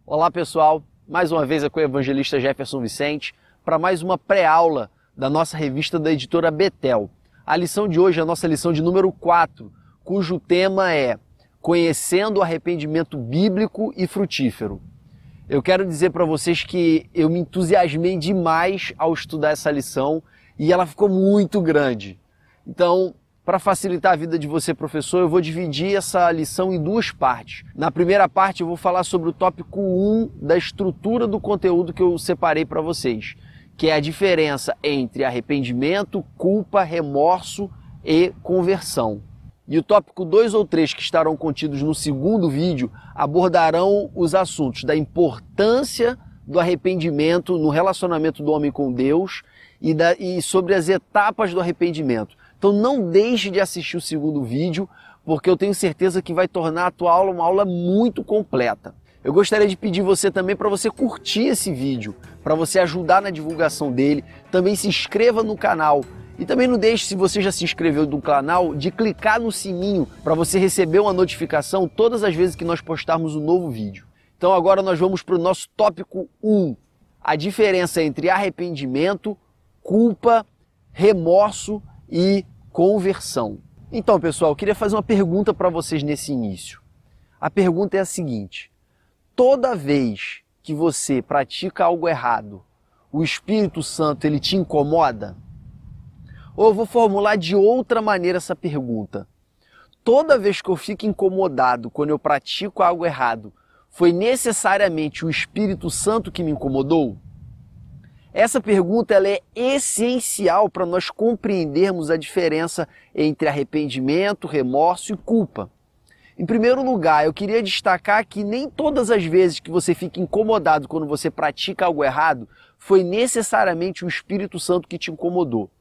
Olá pessoal, mais uma vez aqui é o evangelista Jefferson Vicente para mais uma pré-aula da nossa revista da editora Betel. A lição de hoje é a nossa lição de número 4, cujo tema é Conhecendo o Arrependimento Bíblico e Frutífero. Eu quero dizer para vocês que eu me entusiasmei demais ao estudar essa lição e ela ficou muito grande. Então, para facilitar a vida de você, professor, eu vou dividir essa lição em duas partes. Na primeira parte eu vou falar sobre o tópico 1 da estrutura do conteúdo que eu separei para vocês, que é a diferença entre arrependimento, culpa, remorso e conversão. E o tópico 2 ou 3 que estarão contidos no segundo vídeo abordarão os assuntos da importância do arrependimento no relacionamento do homem com Deus e sobre as etapas do arrependimento. Então não deixe de assistir o segundo vídeo, porque eu tenho certeza que vai tornar a tua aula uma aula muito completa. Eu gostaria de pedir você também para você curtir esse vídeo, para você ajudar na divulgação dele. Também se inscreva no canal. E também não deixe, se você já se inscreveu no canal, de clicar no sininho para você receber uma notificação todas as vezes que nós postarmos um novo vídeo. Então agora nós vamos para o nosso tópico 1, a diferença entre arrependimento, culpa, remorso e conversão. Então, pessoal, eu queria fazer uma pergunta para vocês nesse início. A pergunta é a seguinte: toda vez que você pratica algo errado, o Espírito Santo ele te incomoda? Ou eu vou formular de outra maneira essa pergunta. Toda vez que eu fico incomodado quando eu pratico algo errado, foi necessariamente o Espírito Santo que me incomodou? Essa pergunta ela é essencial para nós compreendermos a diferença entre arrependimento, remorso e culpa. Em primeiro lugar, eu queria destacar que nem todas as vezes que você fica incomodado quando você pratica algo errado, foi necessariamente o Espírito Santo que te incomodou.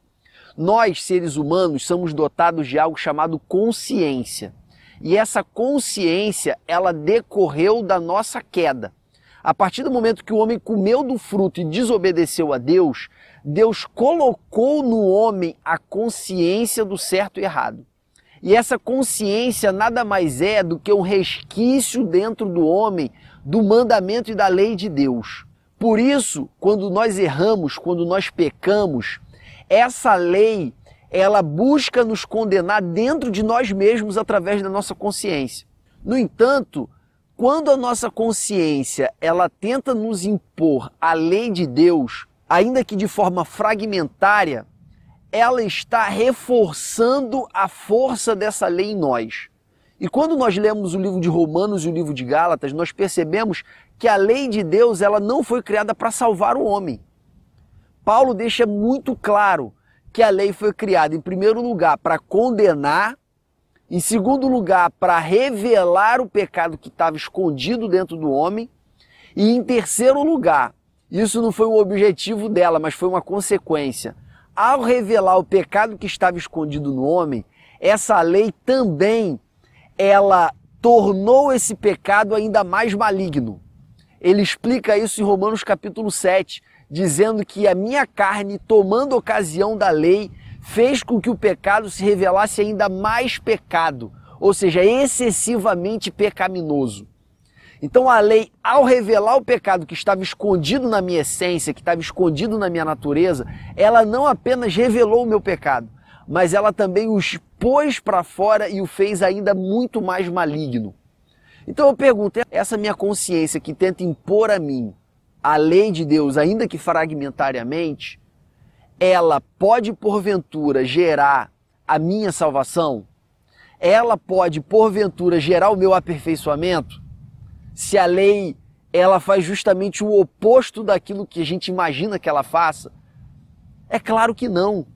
Nós, seres humanos, somos dotados de algo chamado consciência. E essa consciência, ela decorreu da nossa queda. A partir do momento que o homem comeu do fruto e desobedeceu a Deus, Deus colocou no homem a consciência do certo e errado. E essa consciência nada mais é do que um resquício dentro do homem do mandamento e da lei de Deus. Por isso, quando nós erramos, quando nós pecamos, essa lei, ela busca nos condenar dentro de nós mesmos através da nossa consciência. No entanto, quando a nossa consciência ela tenta nos impor a lei de Deus, ainda que de forma fragmentária, ela está reforçando a força dessa lei em nós. E quando nós lemos o livro de Romanos e o livro de Gálatas, nós percebemos que a lei de Deus ela não foi criada para salvar o homem. Paulo deixa muito claro que a lei foi criada, em primeiro lugar, para condenar, em segundo lugar, para revelar o pecado que estava escondido dentro do homem. E em terceiro lugar, isso não foi um objetivo dela, mas foi uma consequência. Ao revelar o pecado que estava escondido no homem, essa lei também, ela tornou esse pecado ainda mais maligno. Ele explica isso em Romanos capítulo 7, dizendo que a minha carne, tomando ocasião da lei, fez com que o pecado se revelasse ainda mais pecado, ou seja, excessivamente pecaminoso. Então a lei, ao revelar o pecado que estava escondido na minha essência, que estava escondido na minha natureza, ela não apenas revelou o meu pecado, mas ela também o expôs para fora e o fez ainda muito mais maligno. Então eu pergunto, essa minha consciência que tenta impor a mim a lei de Deus, ainda que fragmentariamente, ela pode, porventura, gerar a minha salvação? Ela pode, porventura, gerar o meu aperfeiçoamento? Se a lei ela faz justamente o oposto daquilo que a gente imagina que ela faça? É claro que não.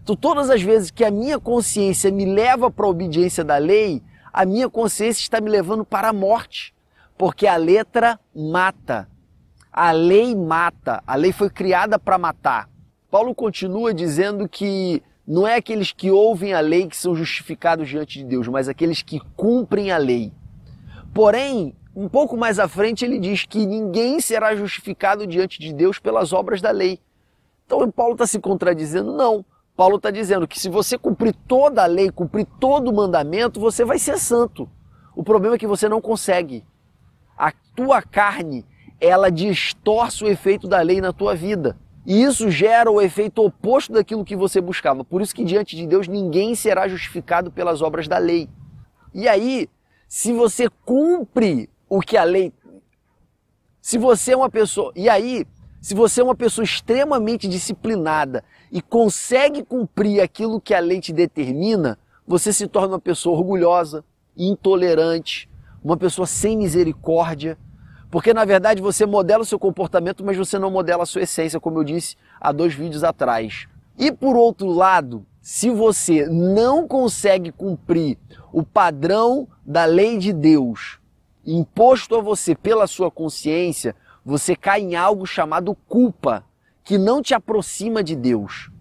Então, todas as vezes que a minha consciência me leva para a obediência da lei, a minha consciência está me levando para a morte, porque a letra mata. A lei mata. A lei foi criada para matar. Paulo continua dizendo que não é aqueles que ouvem a lei que são justificados diante de Deus, mas aqueles que cumprem a lei. Porém, um pouco mais à frente ele diz que ninguém será justificado diante de Deus pelas obras da lei. Então Paulo está se contradizendo? Não. Paulo está dizendo que se você cumprir toda a lei, cumprir todo o mandamento, você vai ser santo. O problema é que você não consegue. a tua carne, ela distorce o efeito da lei na tua vida. E isso gera o efeito oposto daquilo que você buscava. Por isso que diante de Deus ninguém será justificado pelas obras da lei. E aí, se você cumpre o que a lei... Se você é uma pessoa extremamente disciplinada e consegue cumprir aquilo que a lei te determina, você se torna uma pessoa orgulhosa, intolerante, uma pessoa sem misericórdia, porque na verdade você modela o seu comportamento, mas você não modela a sua essência, como eu disse há 2 vídeos atrás. E por outro lado, se você não consegue cumprir o padrão da lei de Deus imposto a você pela sua consciência, você cai em algo chamado culpa, que não te aproxima de Deus.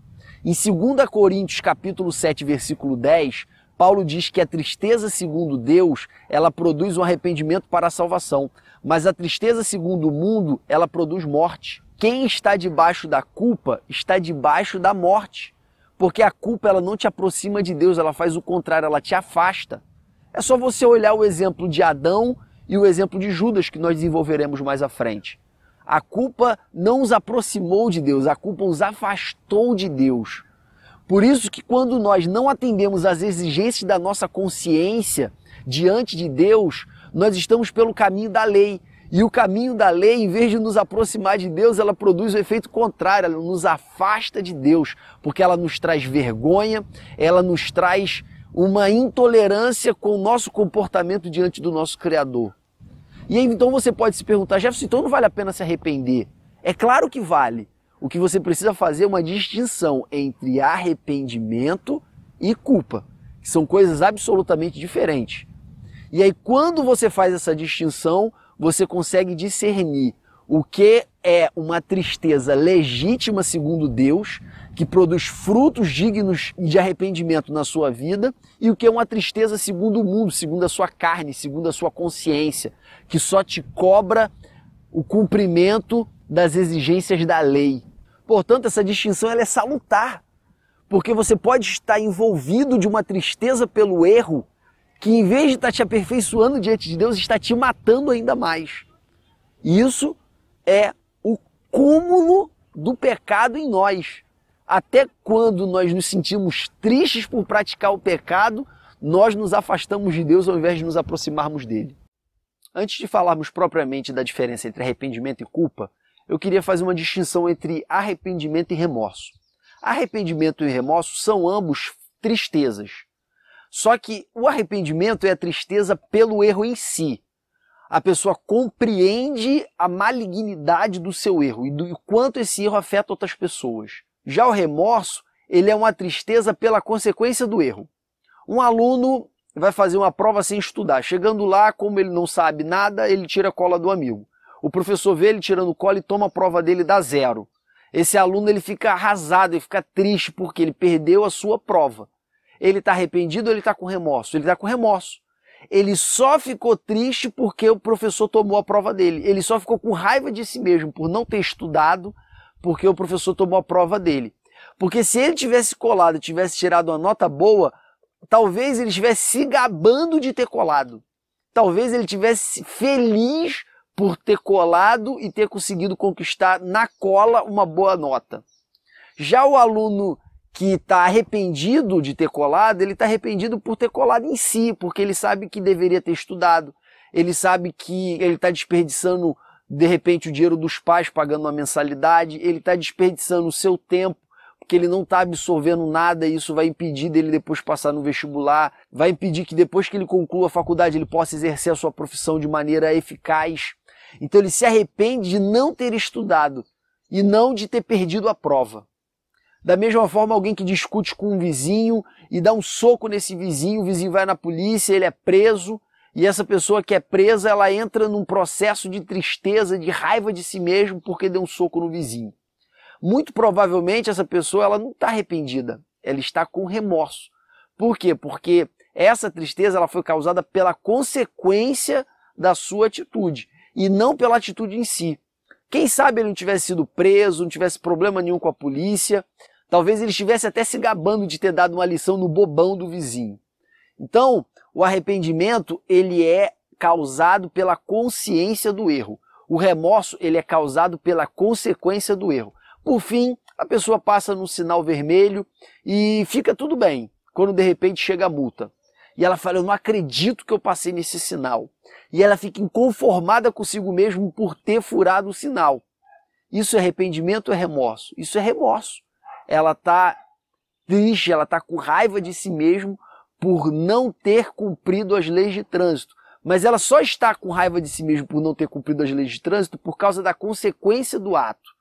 Em 2 Coríntios capítulo 7, versículo 10, Paulo diz que a tristeza segundo Deus, ela produz um arrependimento para a salvação, mas a tristeza segundo o mundo, ela produz morte. Quem está debaixo da culpa está debaixo da morte, porque a culpa ela não te aproxima de Deus, ela faz o contrário, ela te afasta. É só você olhar o exemplo de Adão e o exemplo de Judas, que nós desenvolveremos mais à frente. A culpa não os aproximou de Deus, a culpa os afastou de Deus. Por isso que quando nós não atendemos às exigências da nossa consciência diante de Deus, nós estamos pelo caminho da lei. E o caminho da lei, em vez de nos aproximar de Deus, ela produz o efeito contrário, ela nos afasta de Deus, porque ela nos traz vergonha, ela nos traz uma intolerância com o nosso comportamento diante do nosso Criador. E aí, então você pode se perguntar, Jefferson, então não vale a pena se arrepender? É claro que vale. O que você precisa fazer é uma distinção entre arrependimento e culpa, que são coisas absolutamente diferentes. E aí, quando você faz essa distinção, você consegue discernir o que é uma tristeza legítima segundo Deus, que produz frutos dignos de arrependimento na sua vida, e o que é uma tristeza segundo o mundo, segundo a sua carne, segundo a sua consciência, que só te cobra o cumprimento das exigências da lei. Portanto, essa distinção ela é salutar, porque você pode estar envolvido de uma tristeza pelo erro, que em vez de estar te aperfeiçoando diante de Deus, está te matando ainda mais. E isso é o cúmulo do pecado em nós. Até quando nós nos sentimos tristes por praticar o pecado, nós nos afastamos de Deus ao invés de nos aproximarmos dele. Antes de falarmos propriamente da diferença entre arrependimento e culpa, eu queria fazer uma distinção entre arrependimento e remorso. Arrependimento e remorso são ambos tristezas. Só que o arrependimento é a tristeza pelo erro em si. A pessoa compreende a malignidade do seu erro e do quanto esse erro afeta outras pessoas. Já o remorso, ele é uma tristeza pela consequência do erro. Um aluno vai fazer uma prova sem estudar. Chegando lá, como ele não sabe nada, ele tira a cola do amigo. O professor vê ele tirando cola e toma a prova dele e dá 0. Esse aluno ele fica arrasado, ele fica triste porque ele perdeu a sua prova. Ele está arrependido ou ele está com remorso? Ele está com remorso. Ele só ficou triste porque o professor tomou a prova dele. Ele só ficou com raiva de si mesmo por não ter estudado, porque o professor tomou a prova dele. Porque se ele tivesse colado e tivesse tirado uma nota boa, talvez ele estivesse se gabando de ter colado. Talvez ele estivesse feliz por ter colado e ter conseguido conquistar na cola uma boa nota. Já o aluno que está arrependido de ter colado, ele está arrependido por ter colado em si, porque ele sabe que deveria ter estudado, ele sabe que ele está desperdiçando, de repente, o dinheiro dos pais pagando uma mensalidade, ele está desperdiçando o seu tempo, porque ele não está absorvendo nada e isso vai impedir dele depois passar no vestibular, vai impedir que depois que ele conclua a faculdade ele possa exercer a sua profissão de maneira eficaz. Então ele se arrepende de não ter estudado e não de ter perdido a prova. Da mesma forma, alguém que discute com um vizinho e dá um soco nesse vizinho, o vizinho vai na polícia, ele é preso, e essa pessoa que é presa, ela entra num processo de tristeza, de raiva de si mesmo porque deu um soco no vizinho. Muito provavelmente essa pessoa ela não está arrependida, ela está com remorso. Por quê? Porque essa tristeza ela foi causada pela consequência da sua atitude e não pela atitude em si. Quem sabe ele não tivesse sido preso, não tivesse problema nenhum com a polícia, talvez ele estivesse até se gabando de ter dado uma lição no bobão do vizinho. Então, o arrependimento ele é causado pela consciência do erro. O remorso, ele é causado pela consequência do erro. Por fim, a pessoa passa no sinal vermelho e fica tudo bem, quando de repente chega a multa. E ela fala, eu não acredito que eu passei nesse sinal. E ela fica inconformada consigo mesmo por ter furado o sinal. Isso é arrependimento ou é remorso? Isso é remorso. Ela está triste, ela está com raiva de si mesmo por não ter cumprido as leis de trânsito. Mas ela só está com raiva de si mesmo por não ter cumprido as leis de trânsito por causa da consequência do ato.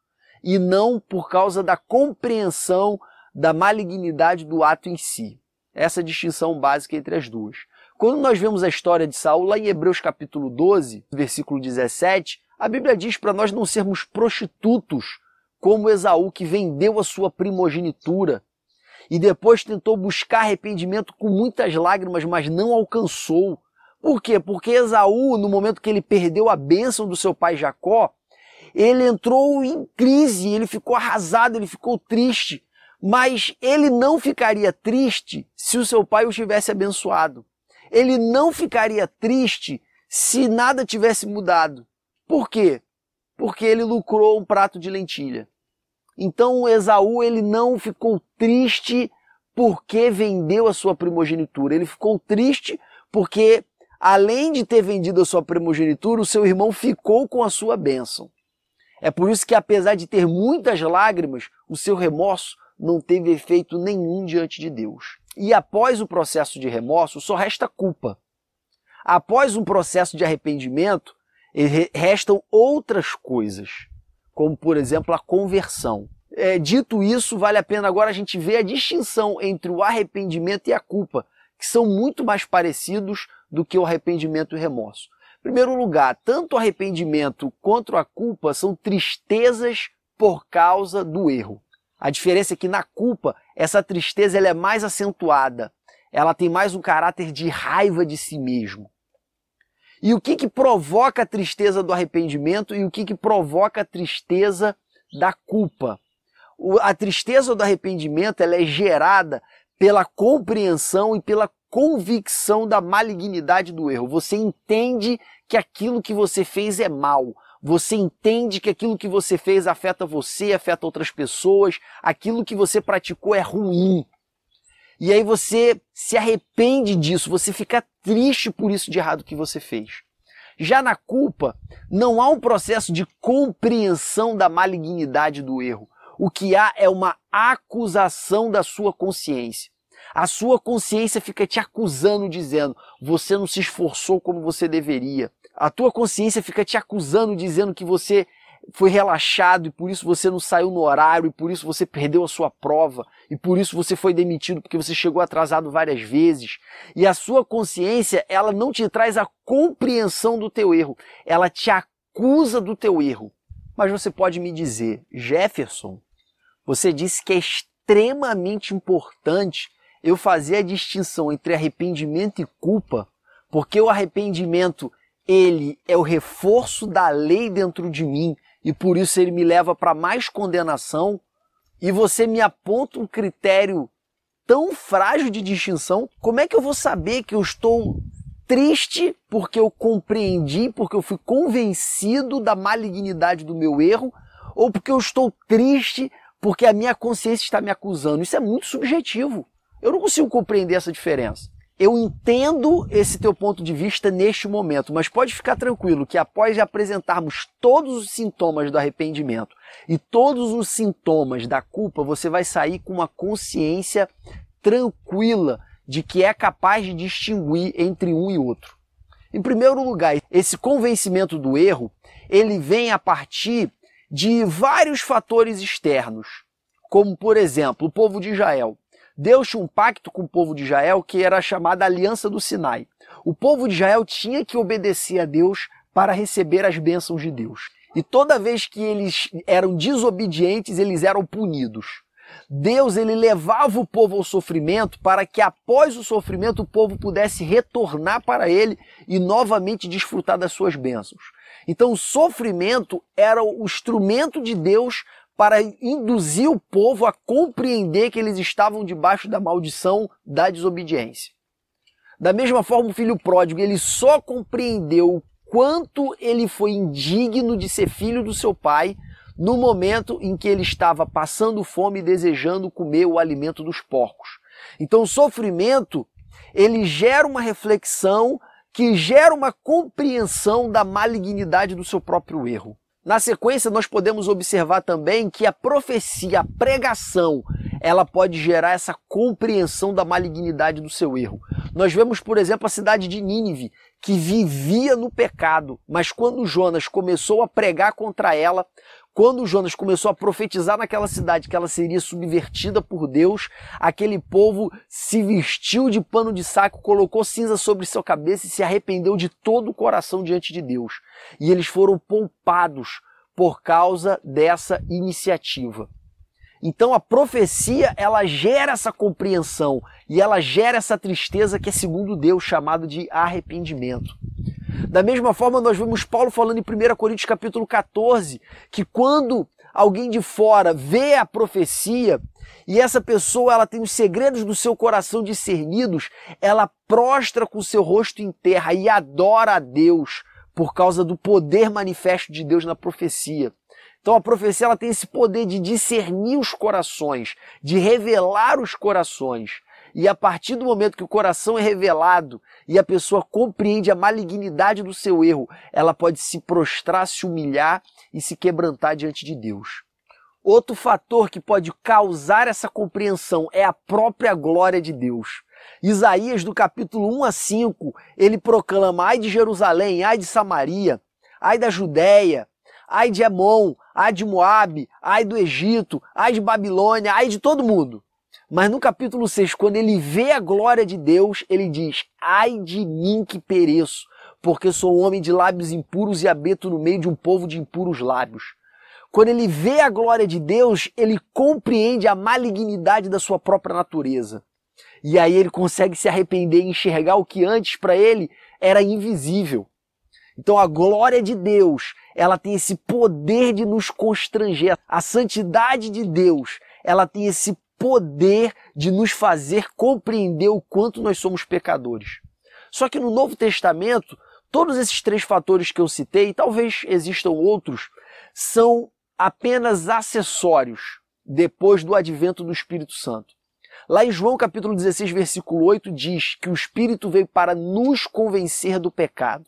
E não por causa da compreensão da malignidade do ato em si. Essa é a distinção básica entre as duas. Quando nós vemos a história de Saul, lá em Hebreus capítulo 12, versículo 17, a Bíblia diz para nós não sermos prostitutos como Esaú, que vendeu a sua primogenitura e depois tentou buscar arrependimento com muitas lágrimas, mas não alcançou. Por quê? Porque Esaú, no momento que ele perdeu a bênção do seu pai Jacó, ele entrou em crise, ele ficou arrasado, ele ficou triste. Mas ele não ficaria triste se o seu pai o tivesse abençoado. Ele não ficaria triste se nada tivesse mudado. Por quê? Porque ele lucrou um prato de lentilha. Então Esaú, ele não ficou triste porque vendeu a sua primogenitura. Ele ficou triste porque, além de ter vendido a sua primogenitura, o seu irmão ficou com a sua bênção. É por isso que, apesar de ter muitas lágrimas, o seu remorso não teve efeito nenhum diante de Deus. E após o processo de remorso, só resta culpa. Após um processo de arrependimento, restam outras coisas, como, por exemplo, a conversão. Dito isso, vale a pena agora a gente ver a distinção entre o arrependimento e a culpa, que são muito mais parecidos do que o arrependimento e o remorso. Em primeiro lugar, tanto o arrependimento quanto a culpa são tristezas por causa do erro. A diferença é que na culpa, essa tristeza ela é mais acentuada. Ela tem mais um caráter de raiva de si mesmo. E o que provoca a tristeza do arrependimento e o que provoca a tristeza da culpa? A tristeza do arrependimento ela é gerada pela compreensão e pela convicção da malignidade do erro. Você entende que aquilo que você fez é mal. Você entende que aquilo que você fez afeta você, afeta outras pessoas, aquilo que você praticou é ruim. E aí você se arrepende disso, você fica triste por isso de errado que você fez. Já na culpa, não há um processo de compreensão da malignidade do erro. O que há é uma acusação da sua consciência. A sua consciência fica te acusando, dizendo, você não se esforçou como você deveria. A tua consciência fica te acusando, dizendo que você foi relaxado e por isso você não saiu no horário, e por isso você perdeu a sua prova, e por isso você foi demitido porque você chegou atrasado várias vezes. E a sua consciência, ela não te traz a compreensão do teu erro, ela te acusa do teu erro. Mas você pode me dizer, Jefferson, você disse que é extremamente importante eu fazer a distinção entre arrependimento e culpa, porque o arrependimento ele é o reforço da lei dentro de mim e por isso ele me leva para mais condenação, e você me aponta um critério tão frágil de distinção. Como é que eu vou saber que eu estou triste porque eu compreendi, porque eu fui convencido da malignidade do meu erro, ou porque eu estou triste porque a minha consciência está me acusando? Isso é muito subjetivo. Eu não consigo compreender essa diferença. Eu entendo esse teu ponto de vista neste momento, mas pode ficar tranquilo que após apresentarmos todos os sintomas do arrependimento e todos os sintomas da culpa, você vai sair com uma consciência tranquila de que é capaz de distinguir entre um e outro. Em primeiro lugar, esse convencimento do erro, ele vem a partir de vários fatores externos, como por exemplo, o povo de Israel. Deus tinha um pacto com o povo de Israel que era chamada Aliança do Sinai. O povo de Israel tinha que obedecer a Deus para receber as bênçãos de Deus. E toda vez que eles eram desobedientes, eles eram punidos. Deus ele levava o povo ao sofrimento para que após o sofrimento o povo pudesse retornar para ele e novamente desfrutar das suas bênçãos. Então o sofrimento era o instrumento de Deus para induzir o povo a compreender que eles estavam debaixo da maldição da desobediência. Da mesma forma, o filho pródigo, ele só compreendeu o quanto ele foi indigno de ser filho do seu pai no momento em que ele estava passando fome e desejando comer o alimento dos porcos. Então o sofrimento, ele gera uma reflexão que gera uma compreensão da malignidade do seu próprio erro. Na sequência, nós podemos observar também que a profecia, a pregação, ela pode gerar essa compreensão da malignidade do seu erro. Nós vemos, por exemplo, a cidade de Nínive, que vivia no pecado, mas quando Jonas começou a pregar contra ela, quando Jonas começou a profetizar naquela cidade que ela seria subvertida por Deus, aquele povo se vestiu de pano de saco, colocou cinza sobre sua cabeça e se arrependeu de todo o coração diante de Deus. E eles foram poupados por causa dessa iniciativa. Então a profecia, ela gera essa compreensão e ela gera essa tristeza que é segundo Deus, chamado de arrependimento. Da mesma forma, nós vemos Paulo falando em 1 Coríntios capítulo 14, que quando alguém de fora vê a profecia e essa pessoa ela tem os segredos do seu coração discernidos, ela prostra com o seu rosto em terra e adora a Deus por causa do poder manifesto de Deus na profecia. Então a profecia ela tem esse poder de discernir os corações, de revelar os corações. E a partir do momento que o coração é revelado e a pessoa compreende a malignidade do seu erro, ela pode se prostrar, se humilhar e se quebrantar diante de Deus. Outro fator que pode causar essa compreensão é a própria glória de Deus. Isaías, do capítulo 1 a 5, ele proclama: ai de Jerusalém, ai de Samaria, ai da Judéia, ai de Amon, ai de Moabe, ai do Egito, ai de Babilônia, ai de todo mundo. Mas no capítulo 6, quando ele vê a glória de Deus, ele diz: ai de mim que pereço, porque sou um homem de lábios impuros e habito no meio de um povo de impuros lábios. Quando ele vê a glória de Deus, ele compreende a malignidade da sua própria natureza. E aí ele consegue se arrepender e enxergar o que antes para ele era invisível. Então a glória de Deus, ela tem esse poder de nos constranger. A santidade de Deus, ela tem esse poder de nos fazer compreender o quanto nós somos pecadores. Só que no Novo Testamento, todos esses três fatores que eu citei, e talvez existam outros, são apenas acessórios depois do advento do Espírito Santo. Lá em João capítulo 16, versículo 8, diz que o Espírito veio para nos convencer do pecado.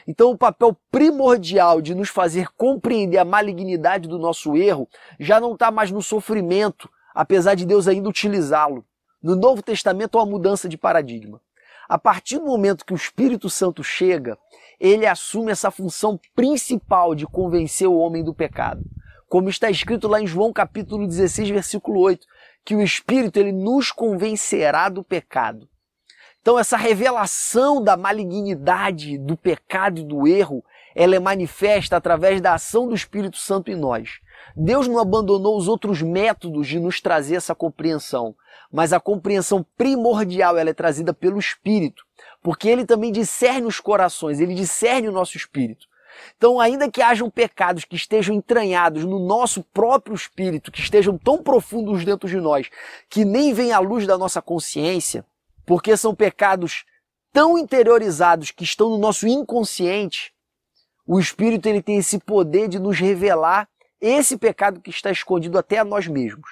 Então o papel primordial de nos fazer compreender a malignidade do nosso erro já não está mais no sofrimento, apesar de Deus ainda utilizá-lo. No Novo Testamento há uma mudança de paradigma. A partir do momento que o Espírito Santo chega, ele assume essa função principal de convencer o homem do pecado. Como está escrito lá em João capítulo 16, versículo 8, que o Espírito ele nos convencerá do pecado. Então essa revelação da malignidade, do pecado e do erro, ela é manifesta através da ação do Espírito Santo em nós. Deus não abandonou os outros métodos de nos trazer essa compreensão, mas a compreensão primordial ela é trazida pelo Espírito, porque ele também discerne os corações, ele discerne o nosso espírito. Então, ainda que hajam pecados que estejam entranhados no nosso próprio espírito, que estejam tão profundos dentro de nós, que nem vêm à luz da nossa consciência, porque são pecados tão interiorizados que estão no nosso inconsciente, o Espírito ele tem esse poder de nos revelar esse pecado que está escondido até a nós mesmos.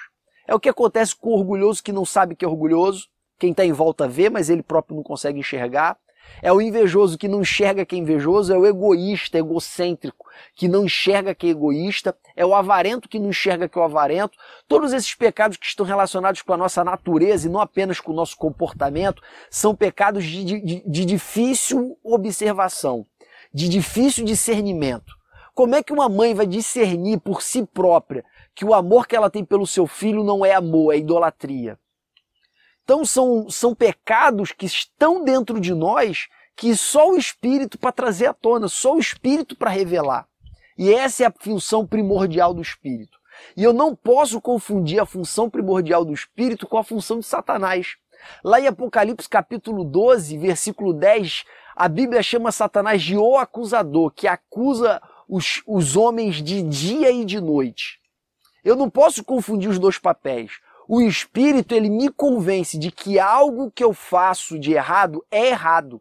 É o que acontece com o orgulhoso que não sabe que é orgulhoso, quem está em volta vê, mas ele próprio não consegue enxergar. É o invejoso que não enxerga que é invejoso, é o egoísta, egocêntrico, que não enxerga que é egoísta, é o avarento que não enxerga que é o avarento. Todos esses pecados que estão relacionados com a nossa natureza e não apenas com o nosso comportamento, são pecados de difícil observação, de difícil discernimento. Como é que uma mãe vai discernir por si própria que o amor que ela tem pelo seu filho não é amor, é idolatria? Então são pecados que estão dentro de nós que só o Espírito para trazer à tona, só o Espírito para revelar. E essa é a função primordial do Espírito. E eu não posso confundir a função primordial do Espírito com a função de Satanás. Lá em Apocalipse capítulo 12, versículo 10, a Bíblia chama Satanás de o acusador, que acusa os homens de dia e de noite. Eu não posso confundir os dois papéis. O Espírito, ele me convence de que algo que eu faço de errado é errado.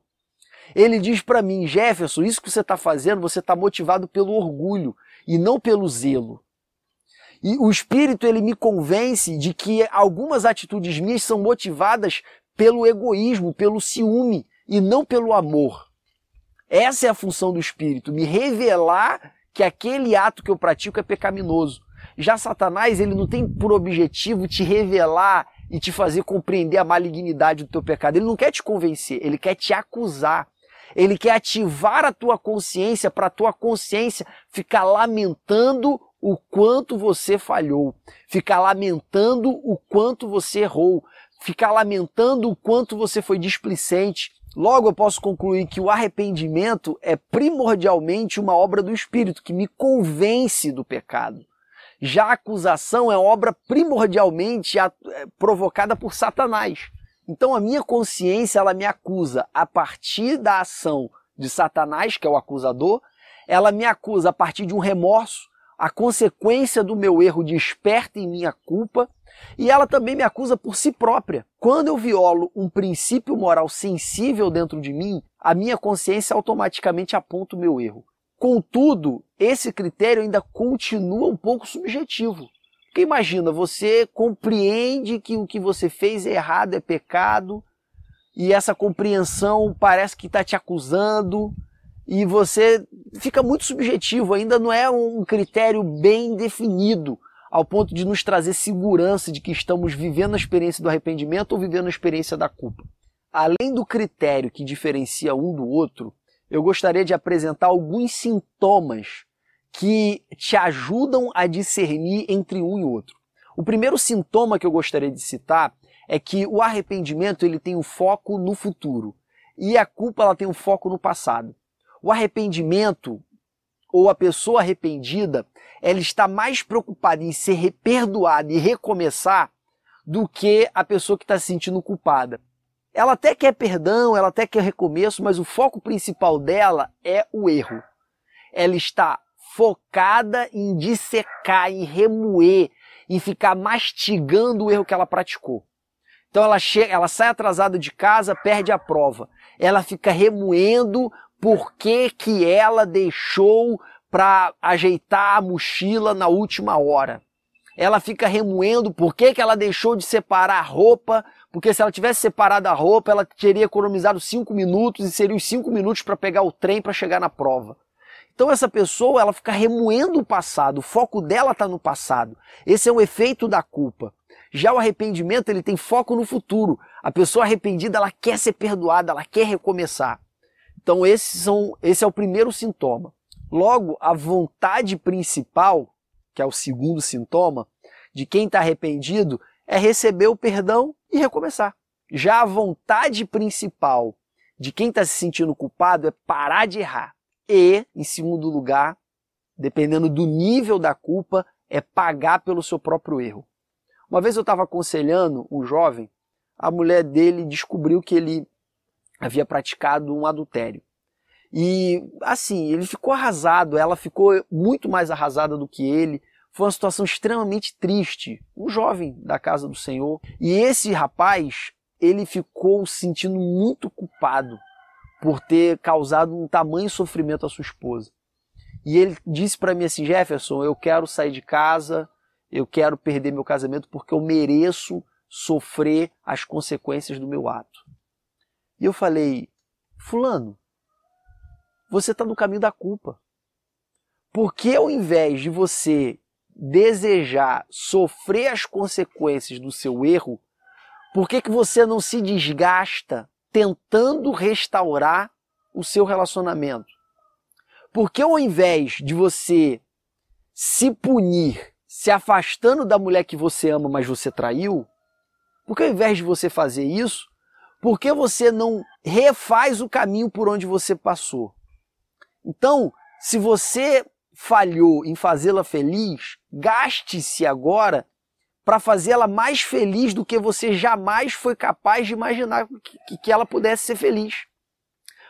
Ele diz para mim, Jefferson, isso que você está fazendo, você está motivado pelo orgulho e não pelo zelo. E o Espírito, ele me convence de que algumas atitudes minhas são motivadas pelo egoísmo, pelo ciúme e não pelo amor. Essa é a função do Espírito, me revelar que aquele ato que eu pratico é pecaminoso. Já Satanás, ele não tem por objetivo te revelar e te fazer compreender a malignidade do teu pecado. Ele não quer te convencer, ele quer te acusar. Ele quer ativar a tua consciência para a tua consciência ficar lamentando o quanto você falhou, ficar lamentando o quanto você errou, ficar lamentando o quanto você foi displicente. Logo, eu posso concluir que o arrependimento é primordialmente uma obra do Espírito, que me convence do pecado. Já a acusação é obra primordialmente provocada por Satanás. Então a minha consciência, ela me acusa a partir da ação de Satanás, que é o acusador, ela me acusa a partir de um remorso, a consequência do meu erro desperta em mim a culpa, e ela também me acusa por si própria. Quando eu violo um princípio moral sensível dentro de mim, a minha consciência automaticamente aponta o meu erro. Contudo, esse critério ainda continua um pouco subjetivo. Porque imagina, você compreende que o que você fez é errado, é pecado, e essa compreensão parece que está te acusando, e você fica muito subjetivo, ainda não é um critério bem definido, ao ponto de nos trazer segurança de que estamos vivendo a experiência do arrependimento ou vivendo a experiência da culpa. Além do critério que diferencia um do outro, eu gostaria de apresentar alguns sintomas que te ajudam a discernir entre um e outro. O primeiro sintoma que eu gostaria de citar é que o arrependimento, ele tem um foco no futuro e a culpa, ela tem um foco no passado. O arrependimento, ou a pessoa arrependida, ela está mais preocupada em ser perdoada e recomeçar do que a pessoa que está se sentindo culpada. Ela até quer perdão, ela até quer recomeço, mas o foco principal dela é o erro. Ela está focada em dissecar, em remoer, em ficar mastigando o erro que ela praticou. Então ela sai atrasada de casa, perde a prova. Ela fica remoendo por que ela deixou para ajeitar a mochila na última hora. Ela fica remoendo por que ela deixou de separar a roupa, porque se ela tivesse separado a roupa, ela teria economizado 5 minutos e seriam os 5 minutos para pegar o trem para chegar na prova. Então essa pessoa, ela fica remoendo o passado, o foco dela está no passado. Esse é o efeito da culpa. Já o arrependimento, ele tem foco no futuro. A pessoa arrependida, ela quer ser perdoada, ela quer recomeçar. Então esse é o primeiro sintoma. Logo, a vontade principal, que é o segundo sintoma, de quem está arrependido, é receber o perdão e recomeçar. Já a vontade principal de quem está se sentindo culpado é parar de errar. E, em segundo lugar, dependendo do nível da culpa, é pagar pelo seu próprio erro. Uma vez eu estava aconselhando um jovem, a mulher dele descobriu que ele havia praticado um adultério. E, assim, ele ficou arrasado, ela ficou muito mais arrasada do que ele. Foi uma situação extremamente triste, um jovem da casa do Senhor. E esse rapaz, ele ficou se sentindo muito culpado por ter causado um tamanho sofrimento à sua esposa. E ele disse para mim assim, Jefferson, eu quero sair de casa, eu quero perder meu casamento porque eu mereço sofrer as consequências do meu ato. E eu falei, fulano, você está no caminho da culpa. Porque ao invés de você desejar sofrer as consequências do seu erro, por que você não se desgasta tentando restaurar o seu relacionamento? Porque ao invés de você se punir, se afastando da mulher que você ama, mas você traiu, porque ao invés de você fazer isso, por que você não refaz o caminho por onde você passou? Então, se você falhou em fazê-la feliz, gaste-se agora para fazê-la mais feliz do que você jamais foi capaz de imaginar que ela pudesse ser feliz.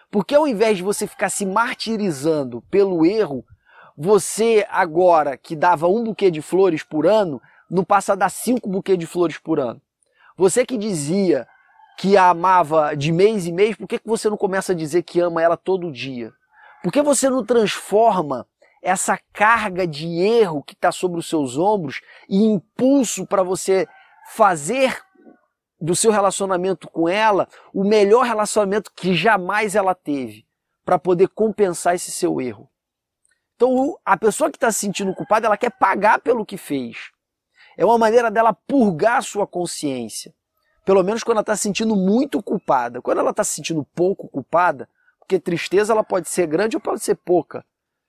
Porque ao invés de você ficar se martirizando pelo erro, você agora, que dava um buquê de flores por ano, não passa a dar 5 buquês de flores por ano? Você que dizia que a amava de mês em mês, por que você não começa a dizer que ama ela todo dia? Por que você não transforma essa carga de erro que está sobre os seus ombros em impulso para você fazer do seu relacionamento com ela o melhor relacionamento que jamais ela teve, para poder compensar esse seu erro? Então a pessoa que está se sentindo culpada, ela quer pagar pelo que fez. É uma maneira dela purgar a sua consciência. Pelo menos quando ela está se sentindo muito culpada. Quando ela está se sentindo pouco culpada, porque tristeza ela pode ser grande ou pode ser pouca.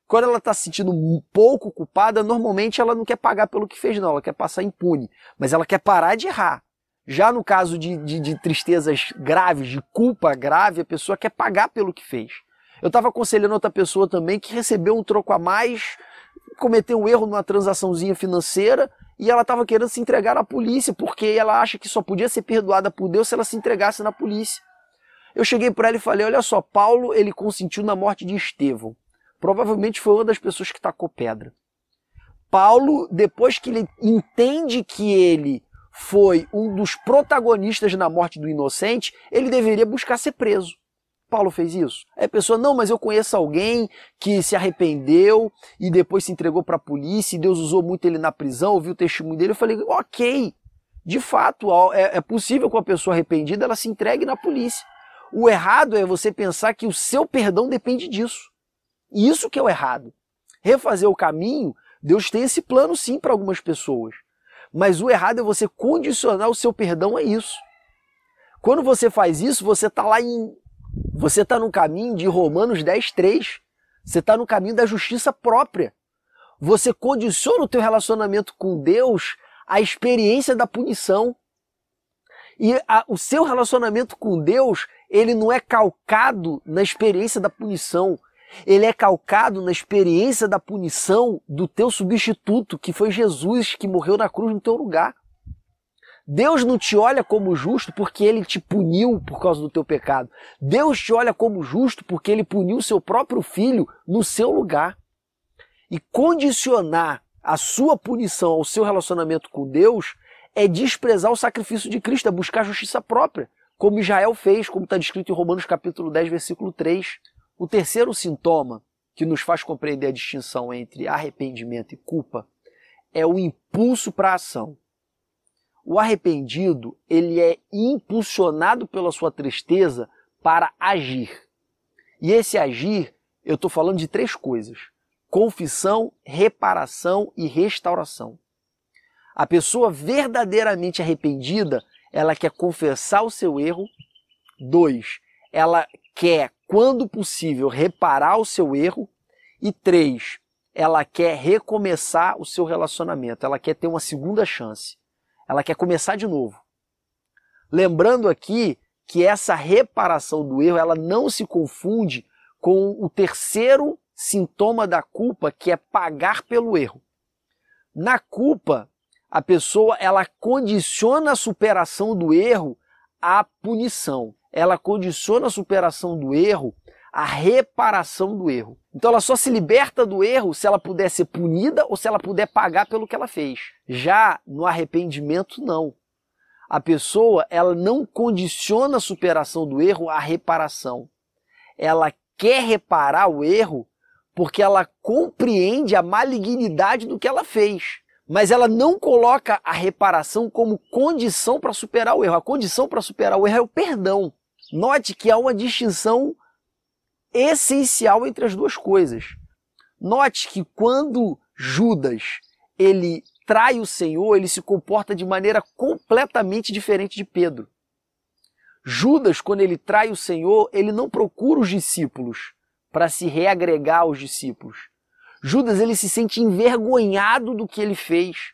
Quando ela está se sentindo pouco culpada, normalmente ela não quer pagar pelo que fez, não. Ela quer passar impune. Mas ela quer parar de errar. Já no caso de tristezas graves, de culpa grave, a pessoa quer pagar pelo que fez. Eu estava aconselhando outra pessoa também que recebeu um troco a mais, cometeu um erro numa transaçãozinha financeira e ela estava querendo se entregar à polícia porque ela acha que só podia ser perdoada por Deus se ela se entregasse na polícia. Eu cheguei para ela e falei, olha só, Paulo ele consentiu na morte de Estevão. Provavelmente foi uma das pessoas que tacou pedra. Paulo, depois que ele entende que ele foi um dos protagonistas na morte do inocente, ele deveria buscar ser preso. Paulo fez isso? Aí a pessoa, não, mas eu conheço alguém que se arrependeu e depois se entregou para a polícia e Deus usou muito ele na prisão, ouviu o testemunho dele. Eu falei, ok, de fato, é possível que uma pessoa arrependida ela se entregue na polícia. O errado é você pensar que o seu perdão depende disso. E isso que é o errado. Refazer o caminho, Deus tem esse plano sim para algumas pessoas. Mas o errado é você condicionar o seu perdão a isso. Quando você faz isso, você está no caminho de Romanos 10:3. Você está no caminho da justiça própria. Você condiciona o teu relacionamento com Deus à experiência da punição. E o seu relacionamento com Deus, ele não é calcado na experiência da punição. Ele é calcado na experiência da punição do teu substituto, que foi Jesus, que morreu na cruz no teu lugar. Deus não te olha como justo porque ele te puniu por causa do teu pecado. Deus te olha como justo porque ele puniu o seu próprio filho no seu lugar. E condicionar a sua punição ao seu relacionamento com Deus é desprezar o sacrifício de Cristo, é buscar justiça própria, como Israel fez, como está descrito em Romanos capítulo 10, versículo 3. O terceiro sintoma que nos faz compreender a distinção entre arrependimento e culpa é o impulso para a ação. O arrependido, ele é impulsionado pela sua tristeza para agir. E esse agir, eu estou falando de 3 coisas: confissão, reparação e restauração. A pessoa verdadeiramente arrependida, ela quer confessar o seu erro. 2, ela quer, quando possível, reparar o seu erro. E 3, ela quer recomeçar o seu relacionamento. Ela quer ter uma segunda chance. Ela quer começar de novo. Lembrando aqui que essa reparação do erro, ela não se confunde com o terceiro sintoma da culpa, que é pagar pelo erro. Na culpa, a pessoa ela condiciona a superação do erro à punição. Ela condiciona a superação do erro à reparação do erro. Então ela só se liberta do erro se ela puder ser punida ou se ela puder pagar pelo que ela fez. Já no arrependimento, não. A pessoa ela não condiciona a superação do erro à reparação. Ela quer reparar o erro porque ela compreende a malignidade do que ela fez. Mas ela não coloca a reparação como condição para superar o erro. A condição para superar o erro é o perdão. Note que há uma distinção essencial entre as duas coisas. Note que quando Judas ele trai o Senhor, ele se comporta de maneira completamente diferente de Pedro. Judas, quando ele trai o Senhor, ele não procura os discípulos para se reagregar aos discípulos. Judas ele se sente envergonhado do que ele fez.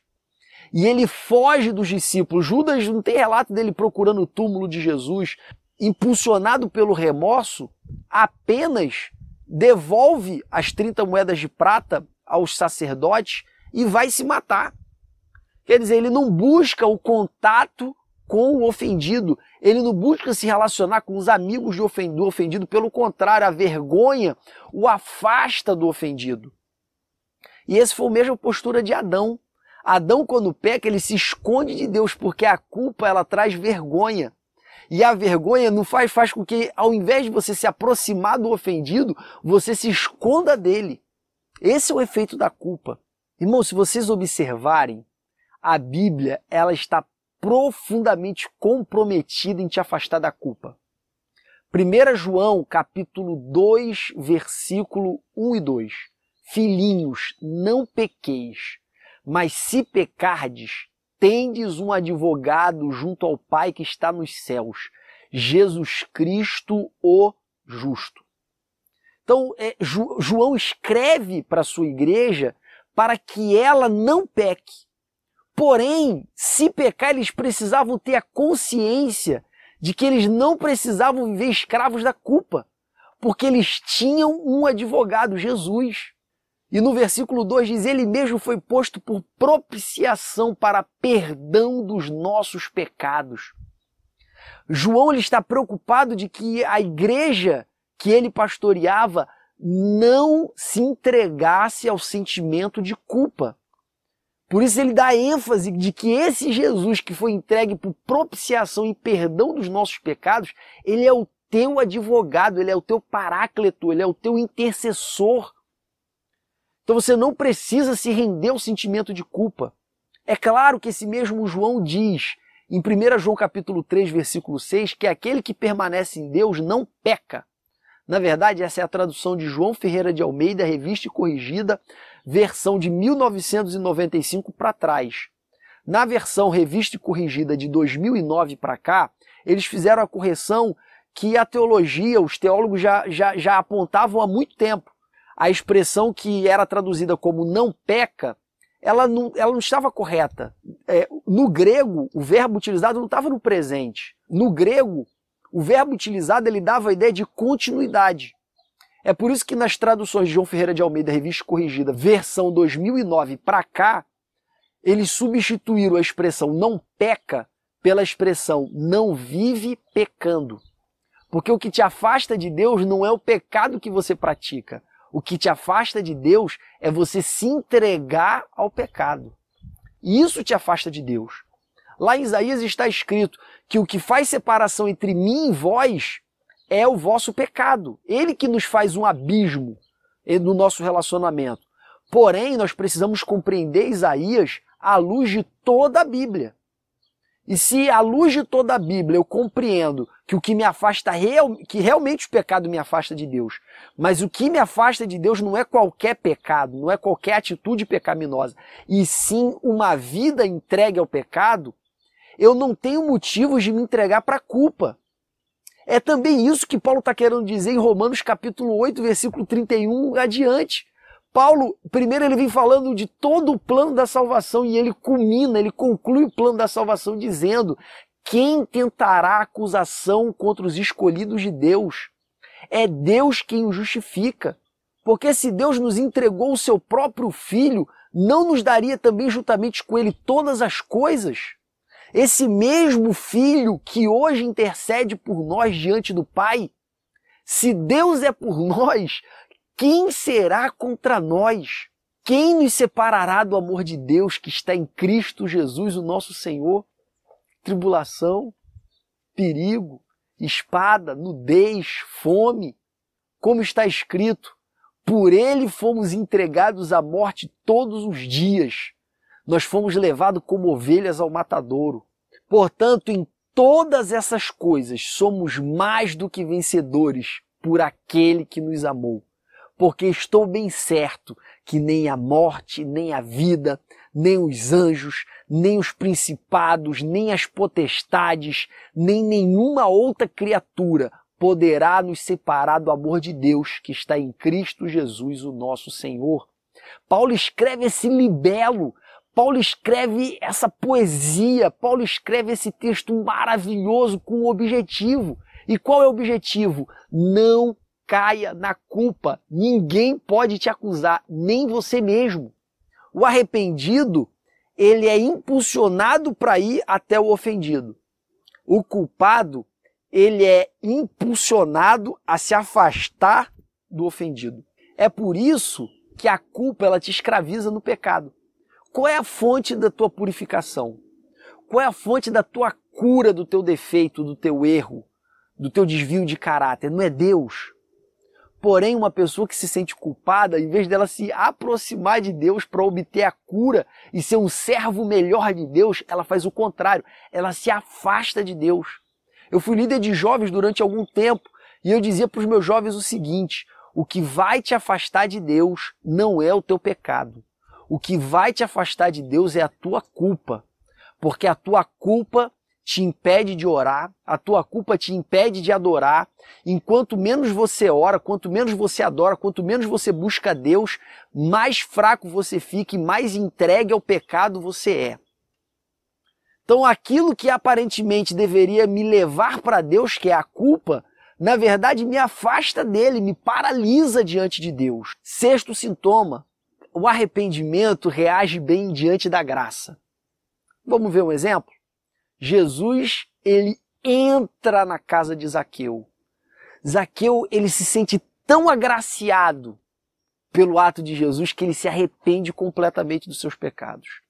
E ele foge dos discípulos. Judas não tem relato dele procurando o túmulo de Jesus. Impulsionado pelo remorso, apenas devolve as 30 moedas de prata aos sacerdotes e vai se matar. Quer dizer, ele não busca o contato com o ofendido, ele não busca se relacionar com os amigos do ofendido, pelo contrário, a vergonha o afasta do ofendido. E essa foi a mesma postura de Adão. Adão, quando peca, ele se esconde de Deus, porque a culpa ela traz vergonha. E a vergonha não faz com que, ao invés de você se aproximar do ofendido, você se esconda dele. Esse é o efeito da culpa. Irmão, se vocês observarem, a Bíblia ela está profundamente comprometida em te afastar da culpa. 1 João, capítulo 2, versículo 1 e 2. Filhinhos, não pequeis, mas se pecardes, tendes um advogado junto ao Pai que está nos céus, Jesus Cristo o justo. Então, João escreve para a sua igreja para que ela não peque. Porém, se pecar, eles precisavam ter a consciência de que eles não precisavam viver escravos da culpa, porque eles tinham um advogado, Jesus. E no versículo 2 diz, ele mesmo foi posto por propiciação para perdão dos nossos pecados. João ele está preocupado de que a igreja que ele pastoreava não se entregasse ao sentimento de culpa. Por isso ele dá ênfase de que esse Jesus que foi entregue por propiciação e perdão dos nossos pecados, ele é o teu advogado, ele é o teu paráclito, ele é o teu intercessor. Então você não precisa se render ao sentimento de culpa. É claro que esse mesmo João diz, em 1 João capítulo 3, versículo 6, que aquele que permanece em Deus não peca. Na verdade, essa é a tradução de João Ferreira de Almeida, revista e corrigida, versão de 1995 para trás. Na versão revista e corrigida de 2009 para cá, eles fizeram a correção que a teologia, os teólogos já apontavam há muito tempo. A expressão que era traduzida como não peca, ela não estava correta. No grego, o verbo utilizado não estava no presente. No grego, o verbo utilizado ele dava a ideia de continuidade. É por isso que nas traduções de João Ferreira de Almeida, revista corrigida, versão 2009 para cá, eles substituíram a expressão não peca pela expressão não vive pecando. Porque o que te afasta de Deus não é o pecado que você pratica. O que te afasta de Deus é você se entregar ao pecado. E isso te afasta de Deus. Lá em Isaías está escrito que o que faz separação entre mim e vós é o vosso pecado. Ele que nos faz um abismo no nosso relacionamento. Porém, nós precisamos compreender Isaías à luz de toda a Bíblia. E se à luz de toda a Bíblia eu compreendo que o que me afasta, que realmente o pecado me afasta de Deus, mas o que me afasta de Deus não é qualquer pecado, não é qualquer atitude pecaminosa, e sim uma vida entregue ao pecado, eu não tenho motivos de me entregar para a culpa. É também isso que Paulo está querendo dizer em Romanos capítulo 8, versículo 31 adiante. Paulo, primeiro ele vem falando de todo o plano da salvação e ele conclui o plano da salvação dizendo: quem tentará acusação contra os escolhidos de Deus? É Deus quem o justifica. Porque se Deus nos entregou o seu próprio Filho, não nos daria também juntamente com ele todas as coisas? Esse mesmo Filho que hoje intercede por nós diante do Pai, se Deus é por nós, quem será contra nós? Quem nos separará do amor de Deus que está em Cristo Jesus, o nosso Senhor? Tribulação, perigo, espada, nudez, fome. Como está escrito, por ele fomos entregados à morte todos os dias. Nós fomos levados como ovelhas ao matadouro. Portanto, em todas essas coisas somos mais do que vencedores por aquele que nos amou. Porque estou bem certo que nem a morte, nem a vida, nem os anjos, nem os principados, nem as potestades, nem nenhuma outra criatura poderá nos separar do amor de Deus que está em Cristo Jesus, o nosso Senhor. Paulo escreve esse libelo, Paulo escreve essa poesia, Paulo escreve esse texto maravilhoso com um objetivo. E qual é o objetivo? Não caia na culpa. Ninguém pode te acusar, nem você mesmo. O arrependido, ele é impulsionado para ir até o ofendido. O culpado, ele é impulsionado a se afastar do ofendido. É por isso que a culpa ela te escraviza no pecado. Qual é a fonte da tua purificação? Qual é a fonte da tua cura do teu defeito, do teu erro, do teu desvio de caráter? Não é Deus. Porém, uma pessoa que se sente culpada, em vez dela se aproximar de Deus para obter a cura e ser um servo melhor de Deus, ela faz o contrário. Ela se afasta de Deus. Eu fui líder de jovens durante algum tempo e eu dizia para os meus jovens o seguinte: o que vai te afastar de Deus não é o teu pecado. O que vai te afastar de Deus é a tua culpa. Porque a tua culpa te impede de orar, a tua culpa te impede de adorar. Enquanto menos você ora, quanto menos você adora, quanto menos você busca Deus, mais fraco você fica e mais entregue ao pecado você é. Então aquilo que aparentemente deveria me levar para Deus, que é a culpa, na verdade me afasta dele, me paralisa diante de Deus. Sexto sintoma, o arrependimento reage bem diante da graça. Vamos ver um exemplo? Jesus, ele entra na casa de Zaqueu. Zaqueu, ele se sente tão agraciado pelo ato de Jesus que ele se arrepende completamente dos seus pecados.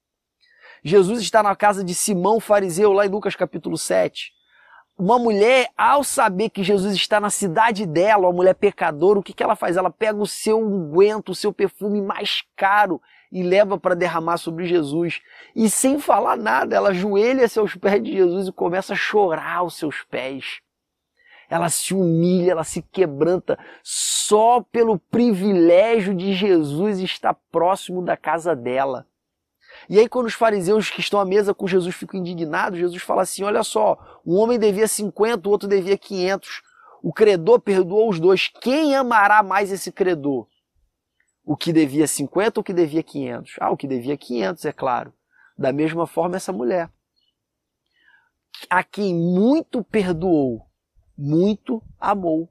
Jesus está na casa de Simão, fariseu, lá em Lucas capítulo 7. Uma mulher, ao saber que Jesus está na cidade dela, uma mulher pecadora, o que ela faz? Ela pega o seu unguento, o seu perfume mais caro e leva para derramar sobre Jesus. E sem falar nada, ela ajoelha-se aos pés de Jesus e começa a chorar aos seus pés. Ela se humilha, ela se quebranta só pelo privilégio de Jesus estar próximo da casa dela. E aí quando os fariseus que estão à mesa com Jesus ficam indignados, Jesus fala assim: olha só, um homem devia 50, o outro devia 500. O credor perdoou os dois. Quem amará mais esse credor? O que devia 50 ou o que devia 500? Ah, o que devia 500, é claro. Da mesma forma essa mulher. A quem muito perdoou, muito amou.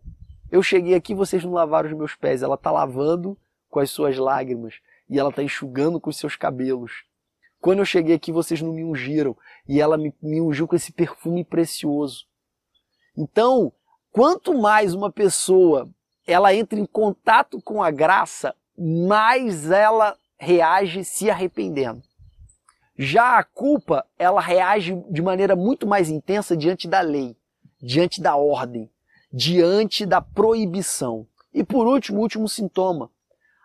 Eu cheguei aqui, vocês não lavaram os meus pés. Ela está lavando com as suas lágrimas e ela está enxugando com os seus cabelos. Quando eu cheguei aqui, vocês não me ungiram e ela me ungiu com esse perfume precioso. Então, quanto mais uma pessoa ela entra em contato com a graça, mais ela reage se arrependendo. Já a culpa, ela reage de maneira muito mais intensa diante da lei, diante da ordem, diante da proibição. E por último, o último sintoma,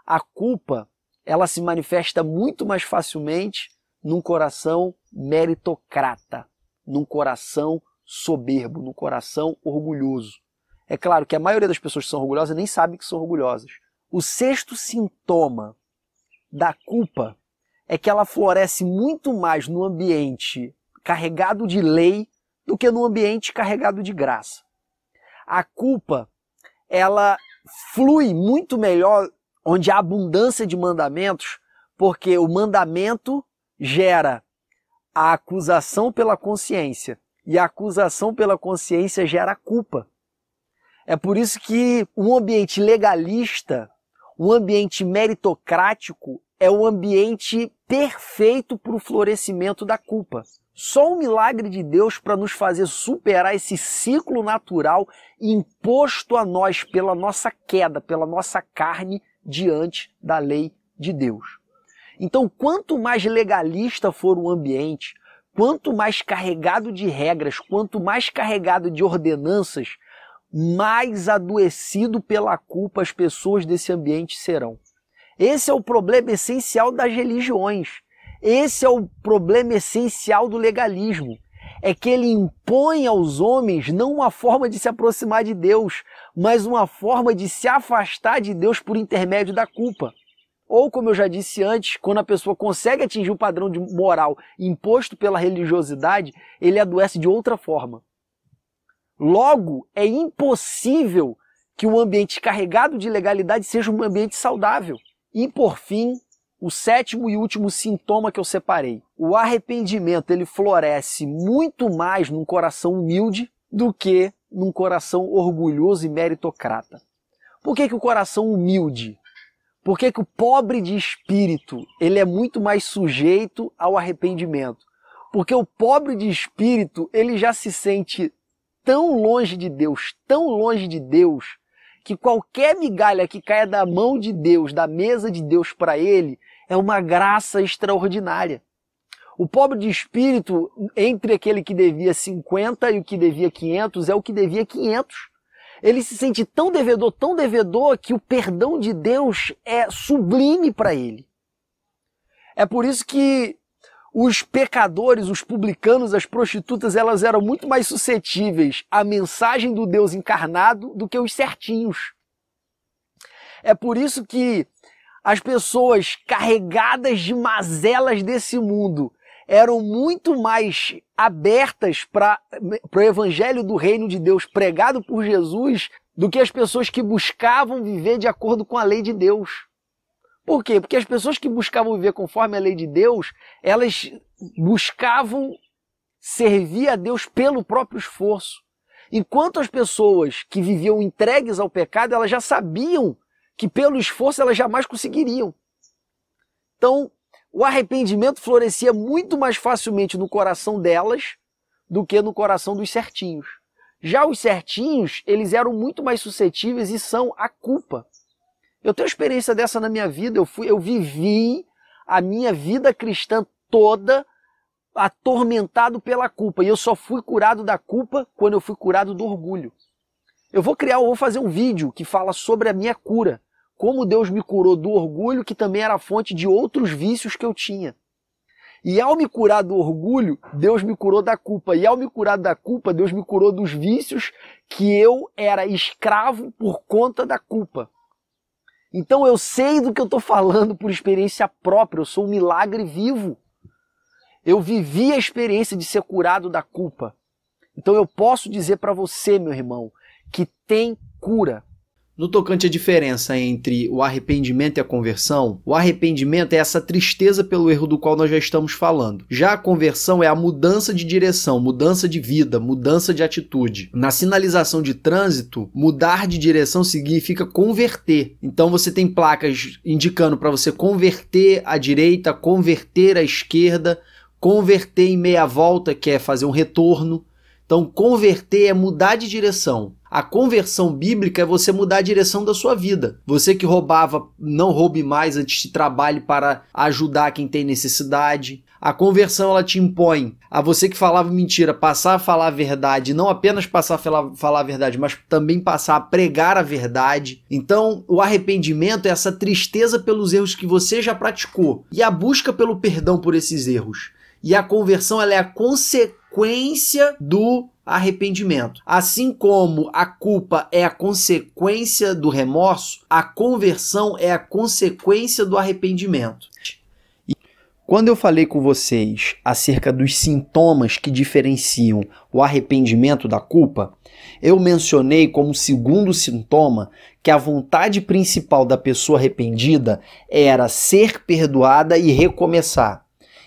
a culpa, ela se manifesta muito mais facilmente num coração meritocrata, num coração soberbo, num coração orgulhoso. É claro que a maioria das pessoas que são orgulhosas nem sabe que são orgulhosas. O sexto sintoma da culpa é que ela floresce muito mais no ambiente carregado de lei do que no ambiente carregado de graça. A culpa, ela flui muito melhor onde há abundância de mandamentos, porque o mandamento gera a acusação pela consciência e a acusação pela consciência gera a culpa. É por isso que um ambiente legalista, um ambiente meritocrático é o ambiente perfeito para o florescimento da culpa. Só um milagre de Deus para nos fazer superar esse ciclo natural imposto a nós pela nossa queda, pela nossa carne diante da lei de Deus. Então, quanto mais legalista for o ambiente, quanto mais carregado de regras, quanto mais carregado de ordenanças, mais adoecido pela culpa as pessoas desse ambiente serão. Esse é o problema essencial das religiões. Esse é o problema essencial do legalismo. É que ele impõe aos homens não uma forma de se aproximar de Deus, mas uma forma de se afastar de Deus por intermédio da culpa. Ou, como eu já disse antes, quando a pessoa consegue atingir o padrão de moral imposto pela religiosidade, ele adoece de outra forma. Logo, é impossível que um ambiente carregado de legalidade seja um ambiente saudável. E, por fim, o sétimo e último sintoma que eu separei. O arrependimento, ele floresce muito mais num coração humilde do que num coração orgulhoso e meritocrata. Por que o coração humilde? Por que o pobre de espírito, ele é muito mais sujeito ao arrependimento? Porque o pobre de espírito, ele já se sente tão longe de Deus, que qualquer migalha que caia da mão de Deus, da mesa de Deus para ele, é uma graça extraordinária. O pobre de espírito, entre aquele que devia 50 e o que devia 500, é o que devia 500. Ele se sente tão devedor, que o perdão de Deus é sublime para ele. É por isso que os pecadores, os publicanos, as prostitutas, elas eram muito mais suscetíveis à mensagem do Deus encarnado do que os certinhos. É por isso que as pessoas carregadas de mazelas desse mundo eram muito mais abertas para o evangelho do reino de Deus pregado por Jesus do que as pessoas que buscavam viver de acordo com a lei de Deus. Por quê? Porque as pessoas que buscavam viver conforme a lei de Deus, elas buscavam servir a Deus pelo próprio esforço. Enquanto as pessoas que viviam entregues ao pecado, elas já sabiam que pelo esforço elas jamais conseguiriam. Então, o arrependimento florescia muito mais facilmente no coração delas do que no coração dos certinhos. Já os certinhos, eles eram muito mais suscetíveis e são à culpa. Eu tenho experiência dessa na minha vida, eu vivi a minha vida cristã toda atormentado pela culpa. E eu só fui curado da culpa quando eu fui curado do orgulho. Eu vou fazer um vídeo que fala sobre a minha cura. Como Deus me curou do orgulho, que também era fonte de outros vícios que eu tinha. E ao me curar do orgulho, Deus me curou da culpa. E ao me curar da culpa, Deus me curou dos vícios que eu era escravo por conta da culpa. Então eu sei do que eu estou falando por experiência própria, eu sou um milagre vivo. Eu vivi a experiência de ser curado da culpa. Então eu posso dizer para você, meu irmão, que tem cura. No tocante à diferença entre o arrependimento e a conversão, o arrependimento é essa tristeza pelo erro do qual nós já estamos falando. Já a conversão é a mudança de direção, mudança de vida, mudança de atitude. Na sinalização de trânsito, mudar de direção significa converter. Então você tem placas indicando para você converter à direita, converter à esquerda, converter em meia volta, que é fazer um retorno. Então, converter é mudar de direção. A conversão bíblica é você mudar a direção da sua vida. Você que roubava, não roube mais, antes de trabalhe para ajudar quem tem necessidade. A conversão, ela te impõe a você que falava mentira, passar a falar a verdade, não apenas passar a falar a verdade, mas também passar a pregar a verdade. Então, o arrependimento é essa tristeza pelos erros que você já praticou e a busca pelo perdão por esses erros. E a conversão, ela é a consequência do arrependimento. Assim como a culpa é a consequência do remorso, a conversão é a consequência do arrependimento. E quando eu falei com vocês acerca dos sintomas que diferenciam o arrependimento da culpa, eu mencionei como segundo sintoma que a vontade principal da pessoa arrependida era ser perdoada e recomeçar.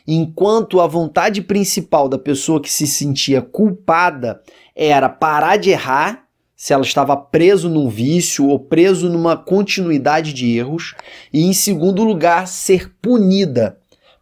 Enquanto a vontade principal da pessoa que se sentia culpada era parar de errar, se ela estava preso num vício ou preso numa continuidade de erros, e em segundo lugar, ser punida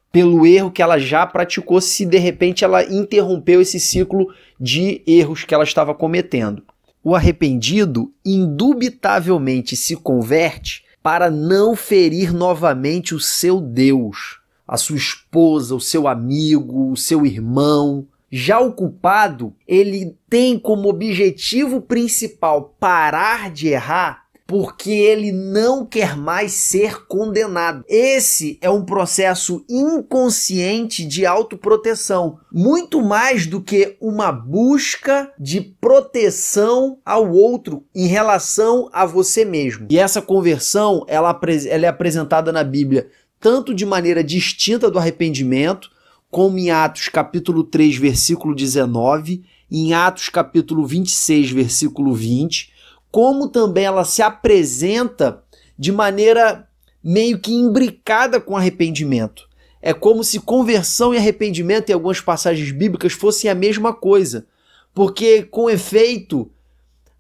pelo erro que ela já praticou, se de repente ela interrompeu esse ciclo de erros que ela estava cometendo. O arrependido indubitavelmente se converte para não ferir novamente o seu Deus, a sua esposa, o seu amigo, o seu irmão. Já o culpado, ele tem como objetivo principal parar de errar porque ele não quer mais ser condenado. Esse é um processo inconsciente de autoproteção, muito mais do que uma busca de proteção ao outro em relação a você mesmo. E essa conversão, ela é apresentada na Bíblia tanto de maneira distinta do arrependimento, como em Atos capítulo 3, versículo 19, em Atos capítulo 26, versículo 20, como também ela se apresenta de maneira meio que imbricada com arrependimento. É como se conversão e arrependimento em algumas passagens bíblicas fossem a mesma coisa, porque com efeito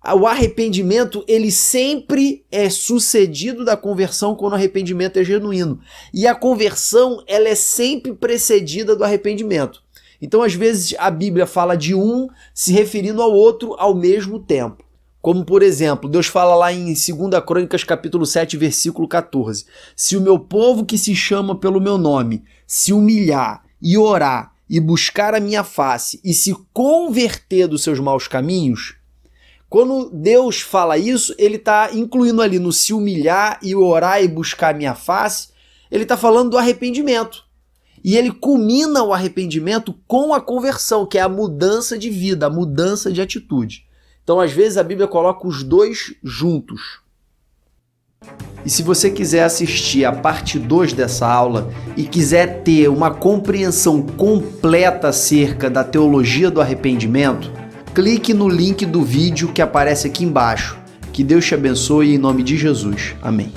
o arrependimento, ele sempre é sucedido da conversão quando o arrependimento é genuíno. E a conversão, ela é sempre precedida do arrependimento. Então, às vezes, a Bíblia fala de um se referindo ao outro ao mesmo tempo. Como, por exemplo, Deus fala lá em 2 Crônicas, capítulo 7, versículo 14. Se o meu povo que se chama pelo meu nome se humilhar e orar e buscar a minha face e se converter dos seus maus caminhos, quando Deus fala isso, ele está incluindo ali no se humilhar e orar e buscar a minha face, ele está falando do arrependimento. E ele culmina o arrependimento com a conversão, que é a mudança de vida, a mudança de atitude. Então, às vezes, a Bíblia coloca os dois juntos. E se você quiser assistir a parte 2 dessa aula e quiser ter uma compreensão completa acerca da teologia do arrependimento, clique no link do vídeo que aparece aqui embaixo. Que Deus te abençoe em nome de Jesus. Amém.